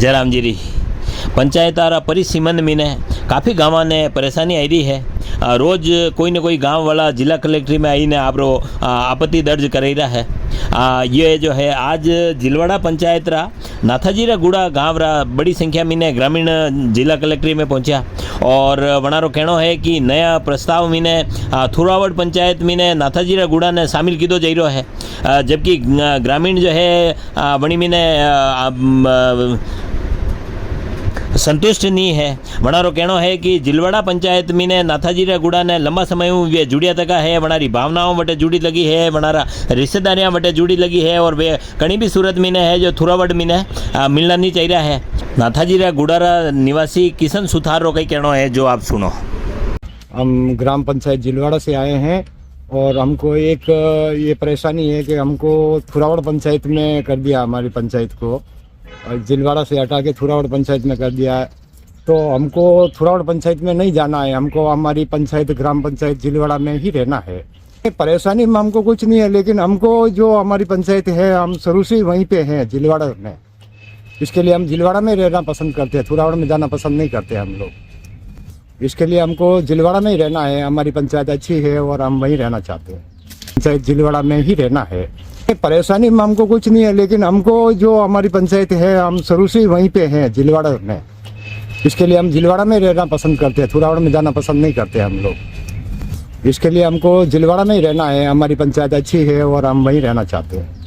जयरामजीरी पंचायतारा परिसीमन मीने काफ़ी गाँव ने परेशानी आई रही है। रोज कोई न कोई गांव वाला जिला कलेक्ट्री में आईने आपरो आपत्ति दर्ज कर रहा है। ये जो है आज जिलवाड़ा पंचायत रा नाथाजीरा गुड़ा गाँव रा बड़ी संख्या में ग्रामीण जिला कलेक्ट्री में पहुंचा और वनारो कहना है कि नया प्रस्ताव मीने थुरावड़ पंचायत मीने नाथाजीरा गुड़ा ने शामिल कीधो जई रह्यो है, जबकि ग्रामीण जो है वणी मीने संतुष्ट नहीं है। वनारो कहना है कि जिलवाड़ा पंचायत मीने नाथाजीरा गुड़ा ने लंबा समय वे जुड़िया तका है, वनारी भावनाओं वटे जुड़ी लगी है, वनारा रिश्तेदारियाँ वटे जुड़ी लगी है और वे कहीं भी सूरत मीने है जो थुरावड़ मीने मिलना नहीं चाहिए है। नाथाजीरा गुड़ारा निवासी किशन सुथार कई कहना है जो आप सुनो। हम ग्राम पंचायत जिलवाड़ा से आए हैं और हमको एक ये परेशानी है कि हमको थुरावड़ पंचायत में कर दिया, हमारी पंचायत को और जिलवाड़ा से हटा के थुरावड़ पंचायत में कर दिया है। तो हमको थुरावड़ पंचायत में नहीं जाना है, हमको हमारी पंचायत ग्राम पंचायत जिलवाड़ा में ही रहना है। परेशानी में हमको कुछ नहीं है, लेकिन हमको जो हमारी पंचायत है हम शुरू से वहीं पे हैं जिलवाड़ा में, इसके लिए हम जिलवाड़ा में रहना पसंद करते हैं, थुरावड़ में जाना पसंद नहीं करते हम लोग। इसके लिए हमको जिलवाड़ा में ही रहना है, हमारी पंचायत अच्छी है और हम वहीं रहना चाहते हैं, पंचायत जिलवाड़ा में ही रहना है। परेशानी में हमको कुछ नहीं है, लेकिन हमको जो हमारी पंचायत है हम शुरू से वहीं पे हैं जिलवाड़ा में, इसके लिए हम जिलवाड़ा में रहना पसंद करते हैं, थुरावड़ में जाना पसंद नहीं करते हम लोग। इसके लिए हमको जिलवाड़ा में ही रहना है, हमारी पंचायत अच्छी है और हम वहीं रहना चाहते हैं।